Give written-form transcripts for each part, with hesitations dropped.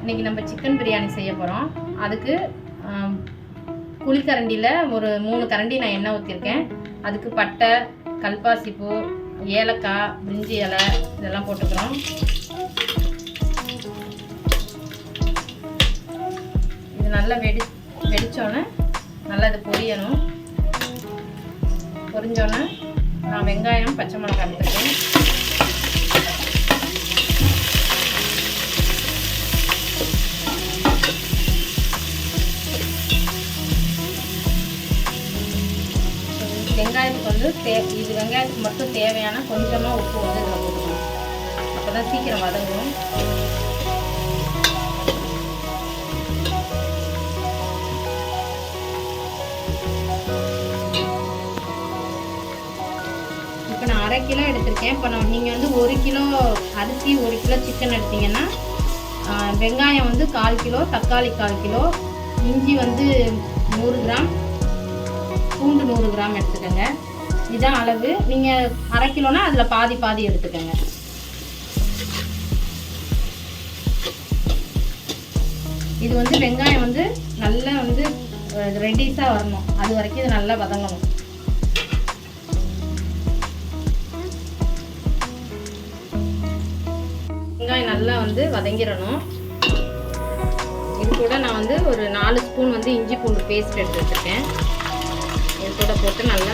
இன்றைக்கி நம்ம சிக்கன் பிரியாணி செய்ய போகிறோம். அதுக்கு குழிக்கரண்டியில் ஒரு 3 கரண்டி நான் எண்ணெய் ஊற்றிருக்கேன். அதுக்கு பட்டை, கல்பாசிப்பூ, ஏலக்காய், பிரிஞ்சி இலை இதெல்லாம் போட்டுக்கிறோம். இது நல்லா வெடிச்சோன்னே நல்லா இது பொரியணும். பொரிஞ்சோன்னே நான் வெங்காயம், பச்சை மிளகாய் எடுத்துருக்கேன். வெங்காயத்துக்கு வந்து இது வெங்காயத்துக்கு மட்டும் தேவையான கொஞ்சமாக உப்பு வந்து இதில் போட்டுக்கணும். அப்போ தான் சீக்கிரம் வதங்கும். இப்போ நான் 1/2 கிலோ எடுத்திருக்கேன். இப்போ நீங்கள் வந்து 1 கிலோ அரிசி 1 கிலோ சிக்கன் எடுத்தீங்கன்னா வெங்காயம் வந்து 1/4 கிலோ, தக்காளி 1/4 கிலோ, இஞ்சி வந்து 100 கிராம், பூண்டு 100 கிராம் எடுத்துக்கோங்க. இதுதான் அளவு. நீங்கள் 1/2 கிலோனா அதில் பாதி எடுத்துக்கோங்க. இது வந்து வெங்காயம் வந்து நல்லா வந்து ரெட்டிஸாக வரணும். அது வரைக்கும் இது நல்லா வதங்கணும். வெங்காயம் நல்லா வந்து வதங்கிடணும். இது கூட நான் வந்து ஒரு 4 ஸ்பூன் வந்து இஞ்சி பூண்டு பேஸ்ட் எடுத்து வச்சுருக்கேன். இது கூட போட்டு நல்லா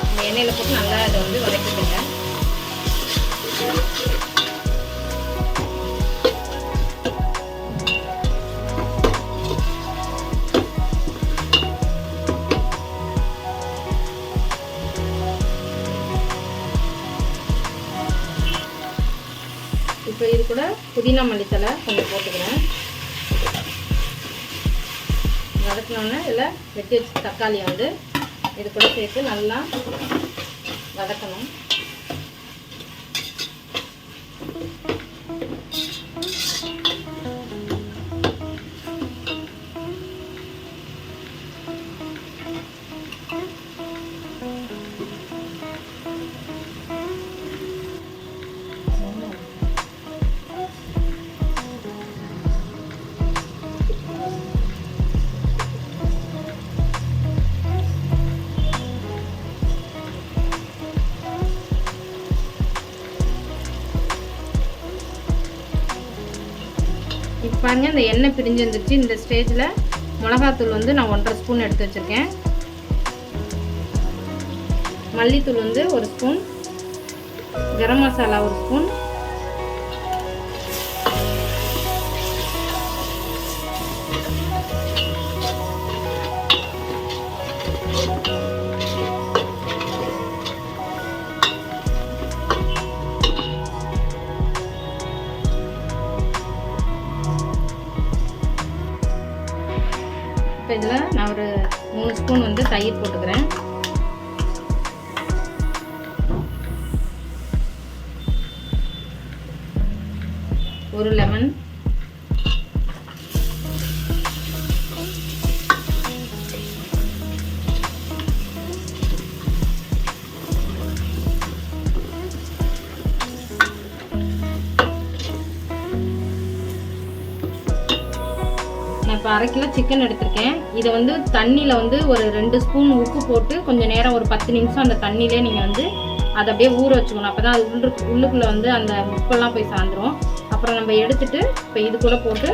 இந்த எண்ணெயில் போட்டு நல்லா இதை வந்து வதக்கிடுங்க. இப்போ இது கூட புதினா மல்லித்தலை கொஞ்சம் போட்டுக்கிறேன். வதக்கினோன்னே இதில் வெட்டி வச்சு தக்காளி வந்து இது கூட சேர்த்து நல்லா வதக்கணும். இப்போ பாருங்க, இந்த எண்ணெய் பிரிஞ்சு வந்துருச்சு. இந்த ஸ்டேஜில் மிளகாத்தூள் வந்து நான் 1/2 ஸ்பூன் எடுத்து வச்சுருக்கேன். மல்லித்தூள் வந்து 1 ஸ்பூன், கரம் மசாலா 1 ஸ்பூன், இப்போ இதில் நான் ஒரு 3 ஸ்பூன் வந்து தயிர் போட்டுக்கிறேன். ஒரு லெமன், நான் இப்போ 1/2 கிலோ சிக்கன் எடுத்திருக்கேன். இதை வந்து தண்ணியில் வந்து ஒரு 2 ஸ்பூன் உப்பு போட்டு கொஞ்சம் நேரம் ஒரு 10 நிமிஷம் அந்த தண்ணியிலே நீங்கள் வந்து அதை அப்படியே ஊற வச்சுக்கணும். அப்போ தான் அது உள்ளுக்குள்ளே வந்து அந்த உப்பெல்லாம் போய் சாந்துடும். அப்புறம் நம்ம எடுத்துட்டு இப்போ இது கூட போட்டு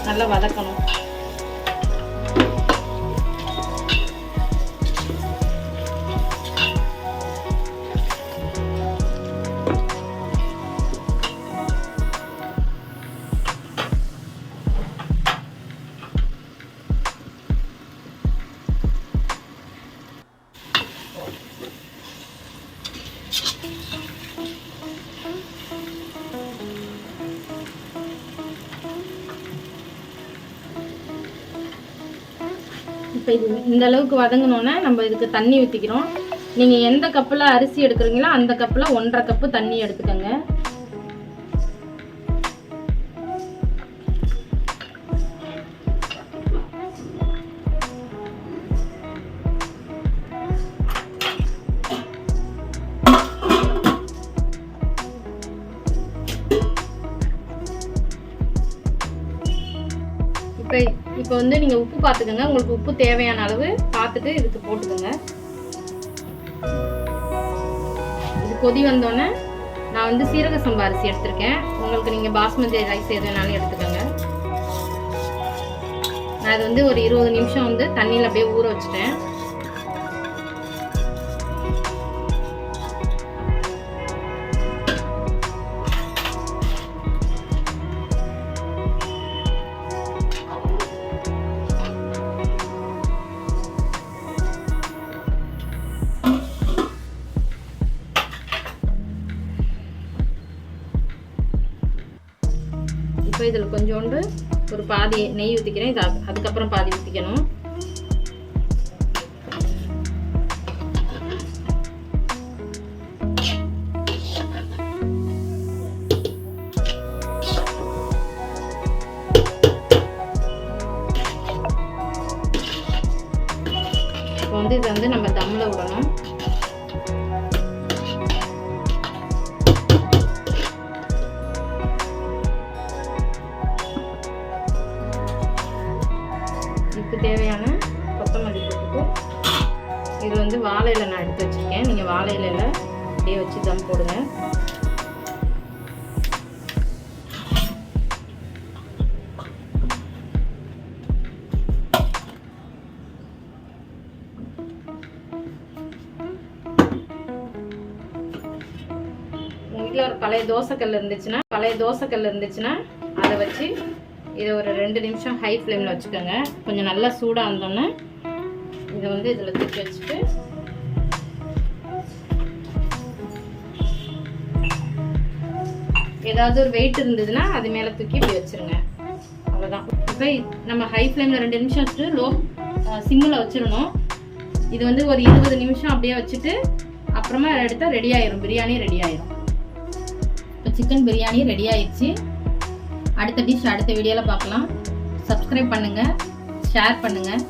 நல்லா வதக்கணும். இப்போ இது இந்த அளவுக்கு வதங்கினோன்னே நம்ம இதுக்கு தண்ணி ஊற்றிக்கிறோம். நீங்கள் எந்த கப்பில் அரிசி எடுக்கிறீங்களோ அந்த கப்பில் 1/2 கப்பு தண்ணி எடுத்துக்கோங்க. இப்போ வந்து நீங்கள் உப்பு பார்த்துக்கோங்க. உங்களுக்கு உப்பு தேவையான அளவு பார்த்துட்டு இதுக்கு போட்டுக்கோங்க. இது கொதி வந்தோடனே நான் வந்து சீரக சம்பா அரிசி எடுத்திருக்கேன். உங்களுக்கு நீங்கள் பாஸ்மதி ரைஸ் எது வேணாலும் எடுத்துக்கோங்க. நான் அது வந்து ஒரு 20 நிமிஷம் வந்து தண்ணியில் அப்படியே ஊற வச்சுட்டேன். இப்போ இதில் கொஞ்சோண்டு ஒரு பாதி நெய் ஊற்றிக்கிறேன். இது அதுக்கப்புறம் பாதி ஊற்றிக்கணும். இப்போ வந்து இதை வந்து நம்ம தம்மில் விடணும். தேவையான கொத்தமல்லி போட்டுட்டு இது வந்து வாழை இலை நான் எடுத்து வச்சுருக்கேன். நீங்கள் வாழை இலையில் அப்படியே வச்சு தம் போடுங்க. உங்கள் வீட்டில் ஒரு பழைய தோசைக்கல் இருந்துச்சுன்னா அதை வச்சு இதை ஒரு 2 நிமிஷம் ஹை ஃப்ளேமில் வச்சுக்கோங்க. கொஞ்சம் நல்லா சூடாக இருந்தோன்னே இதை வந்து இதில் தூக்கி வச்சுட்டு ஏதாவது ஒரு வெயிட் இருந்ததுன்னா அது மேலே தூக்கி இப்படி வச்சுருங்க. அவ்வளோதான். இப்போ நம்ம ஹை ஃப்ளேமில் 2 நிமிஷம் வச்சுட்டு சிம்மில் வச்சிடணும். இது வந்து ஒரு 20 நிமிஷம் அப்படியே வச்சுட்டு அப்புறமா எடுத்தால் ரெடி ஆயிரும். பிரியாணி ரெடி ஆயிரும். இப்போ சிக்கன் பிரியாணி ரெடி ஆயிடுச்சு. அடுத்த டிஷ் அடுத்த வீடியோவில் பார்க்கலாம். சப்ஸ்கிரைப் பண்ணுங்கள், ஷேர் பண்ணுங்கள்.